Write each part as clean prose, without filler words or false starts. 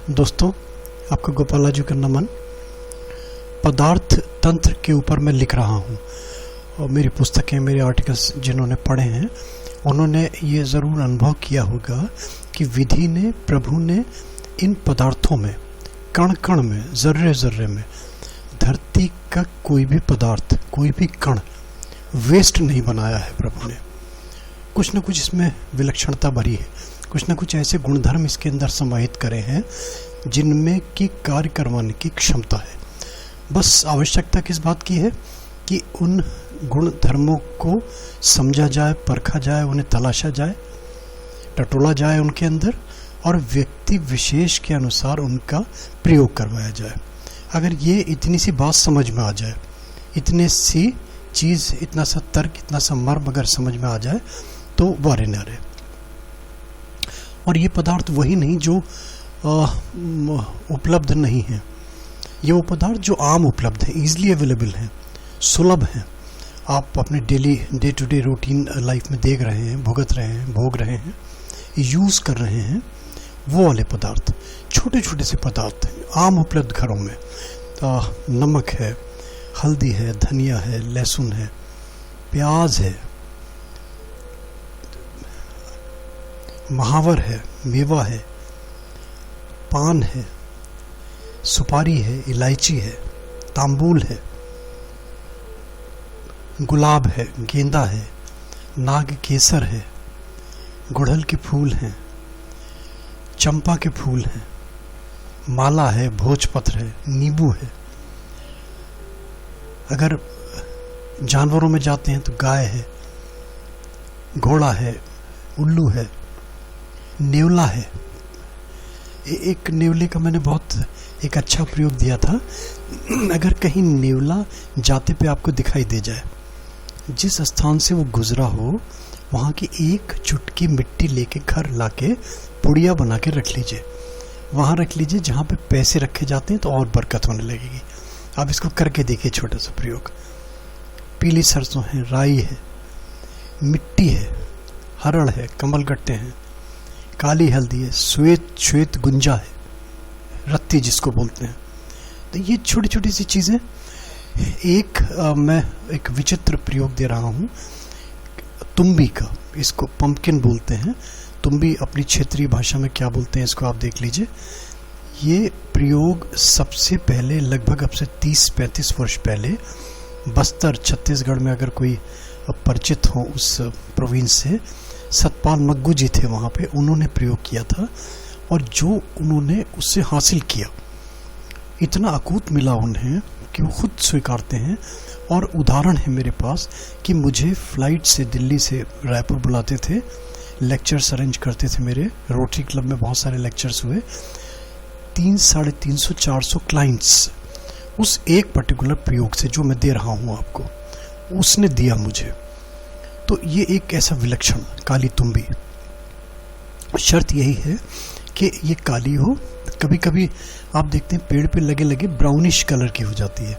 दोस्तों, आपका गोपालाजी का नमन। पदार्थ तंत्र के ऊपर मैं लिख रहा हूँ और मेरी पुस्तकें, मेरे आर्टिकल्स जिन्होंने पढ़े हैं उन्होंने ये ज़रूर अनुभव किया होगा कि विधि ने, प्रभु ने इन पदार्थों में, कण कण में, जर्रे जर्रे में, धरती का कोई भी पदार्थ, कोई भी कण वेस्ट नहीं बनाया है। प्रभु ने कुछ न कुछ इसमें विलक्षणता भरी है, कुछ न कुछ ऐसे गुणधर्म इसके अंदर समाहित करे हैं जिनमें कि कार्य करवाने की क्षमता है। बस आवश्यकता किस बात की है कि उन गुण धर्मों को समझा जाए, परखा जाए, उन्हें तलाशा जाए, टटोला जाए उनके अंदर और व्यक्ति विशेष के अनुसार उनका प्रयोग करवाया जाए। अगर ये इतनी सी बात समझ में आ जाए, इतनी सी चीज़, इतना सा तर्क, इतना सा मर्म अगर समझ में आ जाए तो वारे नारे। और ये पदार्थ वही नहीं जो उपलब्ध नहीं है, ये वो पदार्थ जो आम उपलब्ध है, ईजिली अवेलेबल हैं, सुलभ हैं। आप अपने day to day routine life में देख रहे हैं, भुगत रहे हैं, भोग रहे हैं, यूज़ कर रहे हैं, वो वाले पदार्थ, छोटे छोटे से पदार्थ आम उपलब्ध घरों में। नमक है, हल्दी है, धनिया है, लहसुन है, प्याज है, महावर है, मेवा है, पान है, सुपारी है, इलायची है, तांबूल है, गुलाब है, गेंदा है, नाग केसर है, गुड़हल के फूल हैं, चंपा के फूल हैं, माला है, भोजपत्र है, नींबू है। अगर जानवरों में जाते हैं तो गाय है, घोड़ा है, उल्लू है, नेवला है। एक नेवले का मैंने बहुत एक अच्छा प्रयोग दिया था। अगर कहीं नेवला जाते पे आपको दिखाई दे जाए, जिस स्थान से वो गुजरा हो वहाँ की एक चुटकी मिट्टी लेके घर लाके पुड़िया बना के रख लीजिए, वहाँ रख लीजिए जहाँ पे पैसे रखे जाते हैं तो और बरकत होने लगेगी। आप इसको करके देखिए, छोटा सा प्रयोग। पीली सरसों है, राई है, मिट्टी है, हरड़ है, कमलगट्टे हैं, काली हल्दी है, श्वेत गुंजा है, रत्ती जिसको बोलते हैं। तो ये छोटी छोटी सी चीज़ें। मैं एक विचित्र प्रयोग दे रहा हूँ तुम्बी का, इसको पंपकिन बोलते हैं। तुम्बी अपनी क्षेत्रीय भाषा में क्या बोलते हैं इसको आप देख लीजिए। ये प्रयोग सबसे पहले लगभग अब से 30-35 वर्ष पहले बस्तर, छत्तीसगढ़ में अगर कोई परिचित हो उस प्रोविंस से, सतपाल मग्गू जी थे वहाँ पे, उन्होंने प्रयोग किया था। और जो उन्होंने उससे हासिल किया, इतना अकूत मिला उन्हें कि वो खुद स्वीकारते हैं। और उदाहरण है मेरे पास कि मुझे फ्लाइट से दिल्ली से रायपुर बुलाते थे, लेक्चर्स अरेंज करते थे। मेरे रोटरी क्लब में बहुत सारे लेक्चर्स हुए, 300-400 क्लाइंट्स उस एक पर्टिकुलर प्रयोग से जो मैं दे रहा हूँ आपको, उसने दिया मुझे। तो ये एक ऐसा विलक्षण काली तुम्बी। शर्त यही है कि ये काली हो। कभी कभी आप देखते हैं पेड़ पे लगे लगे ब्राउनिश कलर की हो जाती है,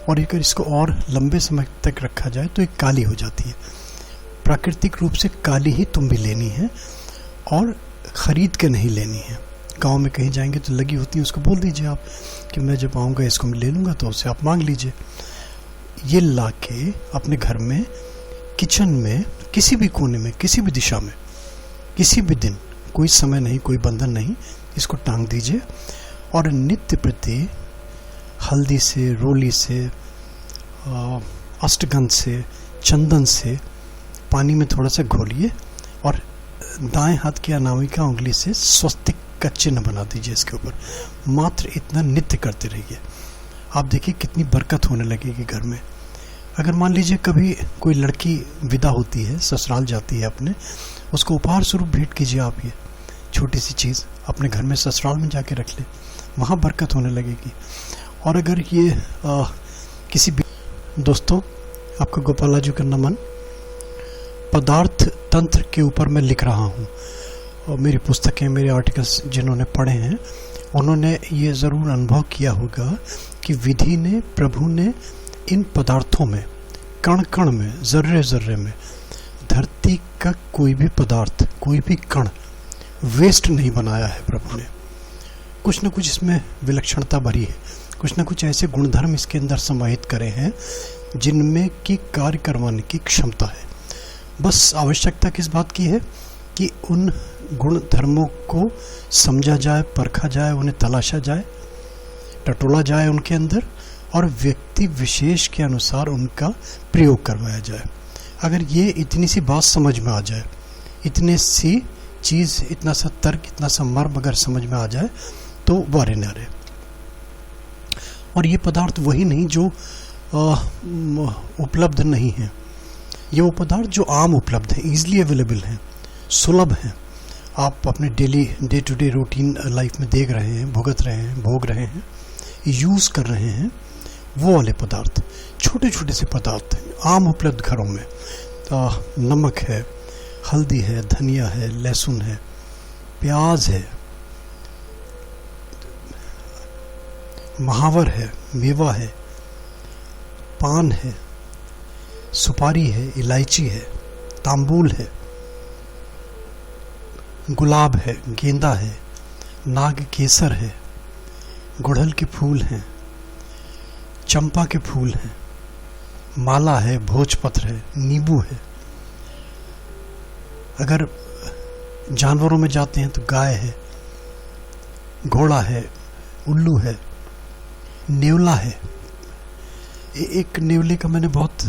और अगर इसको और लंबे समय तक रखा जाए तो ये काली हो जाती है। प्राकृतिक रूप से काली ही तुम्बी लेनी है और ख़रीद के नहीं लेनी है। गांव में कहीं जाएंगे तो लगी होती है, उसको बोल दीजिए आप कि मैं जब आऊँगा इसको मैं ले लूँगा, तो उससे आप मांग लीजिए। ये ला के अपने घर में, किचन में, किसी भी कोने में, किसी भी दिशा में, किसी भी दिन, कोई समय नहीं, कोई बंधन नहीं, इसको टांग दीजिए। और नित्य प्रति हल्दी से, रोली से, अष्टगंध से, चंदन से पानी में थोड़ा सा घोलिए और दाएं हाथ की अनामिका उंगली से स्वस्तिक का चिन्ह बना दीजिए इसके ऊपर। मात्र इतना नित्य करते रहिए, आप देखिए कितनी बरकत होने लगेगी घर में। अगर मान लीजिए कभी कोई लड़की विदा होती है, ससुराल जाती है अपने, उसको उपहार स्वरूप भेंट कीजिए आप। ये छोटी सी चीज़ अपने घर में ससुराल में जाके रख ले, वहाँ बरकत होने लगेगी। और अगर ये किसी दोस्तों, आपका गोपालाजी का नमन। पदार्थ तंत्र के ऊपर मैं लिख रहा हूँ और मेरी पुस्तकें, मेरे आर्टिकल्स जिन्होंने पढ़े हैं उन्होंने ये ज़रूर अनुभव किया होगा कि विधि ने, प्रभु ने इन पदार्थों में, कण कण में, जर्रे जर्रे में, धरती का कोई भी पदार्थ, कोई भी कण वेस्ट नहीं बनाया है प्रभु ने। कुछ न कुछ इसमें विलक्षणता भरी है, कुछ न कुछ ऐसे गुणधर्म इसके अंदर समाहित करे हैं जिनमें कि कार्य करवाने की क्षमता है। बस आवश्यकता किस बात की है कि उन गुण धर्मों को समझा जाए, परखा जाए, उन्हें तलाशा जाए, टटोला जाए उनके अंदर, और व्यक्ति विशेष के अनुसार उनका प्रयोग करवाया जाए। अगर ये इतनी सी बात समझ में आ जाए, इतनी सी चीज़, इतना सा तर्क, इतना सा मर्म अगर समझ में आ जाए तो वारे नारे। और ये पदार्थ वही नहीं जो उपलब्ध नहीं है, ये वो पदार्थ जो आम उपलब्ध है, ईजिली अवेलेबल हैं, सुलभ हैं, आप अपने day to day routine life में देख रहे हैं, भुगत रहे हैं, भोग रहे हैं, यूज़ कर रहे हैं, वो वाले पदार्थ, छोटे छोटे से पदार्थ आम उपलब्ध घरों में। नमक है, हल्दी है, धनिया है, लहसुन है, प्याज है, महावर है, मेवा है, पान है, सुपारी है, इलायची है, तांबूल है, गुलाब है, गेंदा है, नाग केसर है, गुड़हल के फूल हैं, चंपा के फूल हैं, माला है, भोजपत्र है, नींबू है। अगर जानवरों में जाते हैं तो गाय है, घोड़ा है, उल्लू है, नेवला है। एक नेवले का मैंने बहुत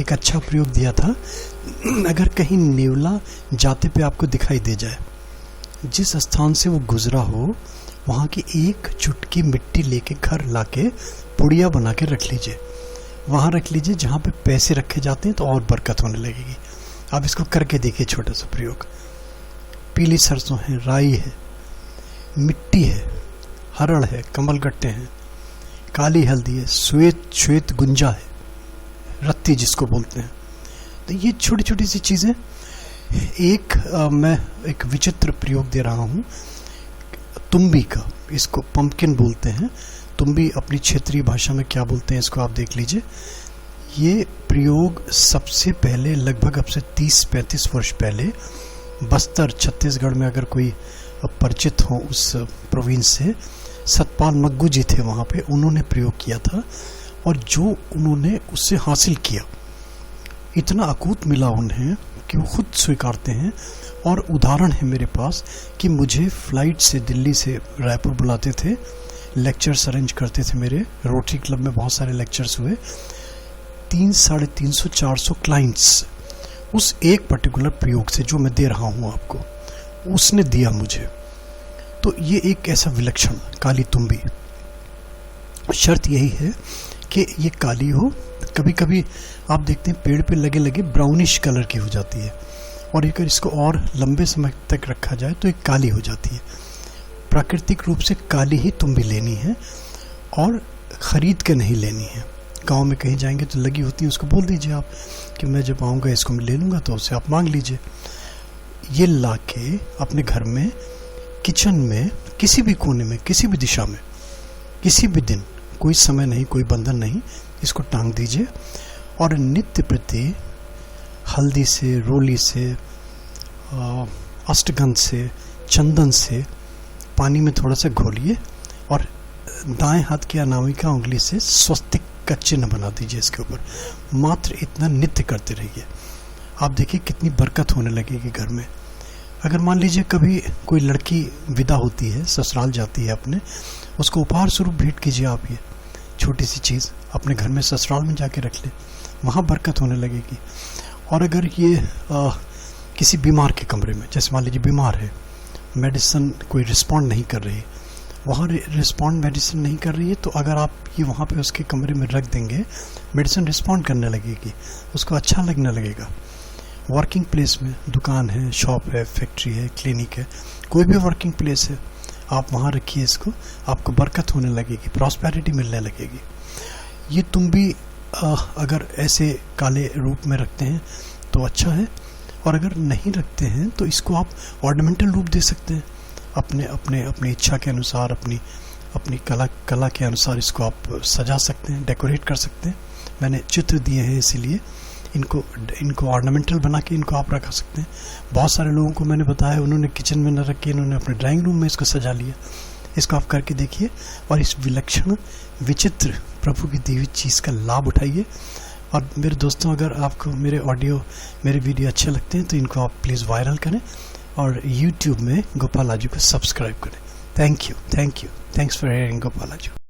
एक अच्छा प्रयोग दिया था। अगर कहीं नेवला जाते पे आपको दिखाई दे जाए, जिस स्थान से वो गुजरा हो वहाँ की एक चुटकी मिट्टी लेके घर लाके पुड़िया बना के रख लीजिए, वहाँ रख लीजिए जहाँ पे पैसे रखे जाते हैं, तो और बरकत होने लगेगी। आप इसको करके देखिए, छोटा सा प्रयोग। पीली सरसों है, राई है, मिट्टी है, हरड़ है, कमलगट्टे हैं, काली हल्दी है, श्वेत गुंजा है, रत्ती जिसको बोलते हैं। तो ये छोटी छोटी सी चीज़ें। मैं एक विचित्र प्रयोग दे रहा हूँ तुम्बी का, इसको पंपकिन बोलते हैं। तुम्बी अपनी क्षेत्रीय भाषा में क्या बोलते हैं इसको आप देख लीजिए। ये प्रयोग सबसे पहले लगभग अब से 30-35 वर्ष पहले बस्तर छत्तीसगढ़ में अगर कोई परिचित हो उस प्रोविंस से, सतपाल मग्गू जी थे वहाँ पे, उन्होंने प्रयोग किया था। और जो उन्होंने उससे हासिल किया, इतना अकूत मिला उन्हें कि वो खुद स्वीकारते हैं। और उदाहरण है मेरे पास कि मुझे फ्लाइट से दिल्ली से रायपुर बुलाते थे, लेक्चर्स अरेंज करते थे। मेरे रोटरी क्लब में बहुत सारे लेक्चर्स हुए, 300-350-400 क्लाइंट्स उस एक पर्टिकुलर प्रयोग से जो मैं दे रहा हूँ आपको, उसने दिया मुझे। तो ये एक ऐसा विलक्षण काली तुम्बी। शर्त यही है कि ये काली हो। कभी कभी आप देखते हैं पेड़ पे लगे लगे ब्राउनिश कलर की हो जाती है, और अगर इसको और लंबे समय तक रखा जाए तो ये काली हो जाती है। प्राकृतिक रूप से काली ही तुम्बी लेनी है और ख़रीद के नहीं लेनी है। गांव में कहीं जाएंगे तो लगी होती है, उसको बोल दीजिए आप कि मैं जब आऊँगा इसको मैं ले लूँगा, तो उससे आप मांग लीजिए। ये ला के अपने घर में, किचन में, किसी भी कोने में, किसी भी दिशा में, किसी भी दिन, कोई समय नहीं, कोई बंधन नहीं, इसको टांग दीजिए। और नित्य प्रति हल्दी से, रोली से, अष्टगंध से, चंदन से पानी में थोड़ा सा घोलिए और दाएं हाथ की अनामिका उंगली से स्वस्तिक का चिन्ह बना दीजिए इसके ऊपर। मात्र इतना नित्य करते रहिए, आप देखिए कितनी बरकत होने लगेगी घर में। अगर मान लीजिए कभी कोई लड़की विदा होती है, ससुराल जाती है अपने, उसको उपहार स्वरूप भेंट कीजिए आप। ये छोटी सी चीज़ अपने घर में ससुराल में जाके रख ले, वहाँ बरकत होने लगेगी। और अगर ये किसी बीमार के कमरे में, जैसे मान लीजिए बीमार है, मेडिसिन कोई रिस्पॉन्ड नहीं कर रही, वहाँ रिस्पॉन्ड मेडिसिन नहीं कर रही है, तो अगर आप ये वहाँ पे उसके कमरे में रख देंगे, मेडिसिन रिस्पॉन्ड करने लगेगी, उसको अच्छा लगने लगेगा। वर्किंग प्लेस में, दुकान है, शॉप है, फैक्ट्री है, क्लिनिक है, कोई भी वर्किंग प्लेस है, आप वहाँ रखिए इसको, आपको बरकत होने लगेगी, प्रॉस्पेरिटी मिलने लगेगी। ये तुम भी अगर ऐसे काले रूप में रखते हैं तो अच्छा है, और अगर नहीं रखते हैं तो इसको आप ऑर्नामेंटल रूप दे सकते हैं, अपनी इच्छा के अनुसार, अपनी कला के अनुसार इसको आप सजा सकते हैं, डेकोरेट कर सकते हैं। मैंने चित्र दिए हैं इसीलिए इनको ऑर्नामेंटल बना के इनको आप रखा सकते हैं। बहुत सारे लोगों को मैंने बताया, उन्होंने किचन में न रख के इन्होंने अपने ड्राइंग रूम में इसको सजा लिया। इसको आप करके देखिए और इस विलक्षण विचित्र प्रभु की दी हुई चीज़ का लाभ उठाइए। और मेरे दोस्तों, अगर आपको मेरे वीडियो अच्छे लगते हैं तो इनको आप प्लीज़ वायरल करें और YouTube में गोपाल आजू को सब्सक्राइब करें। Thank you, thanks for hearing Gopal आजू।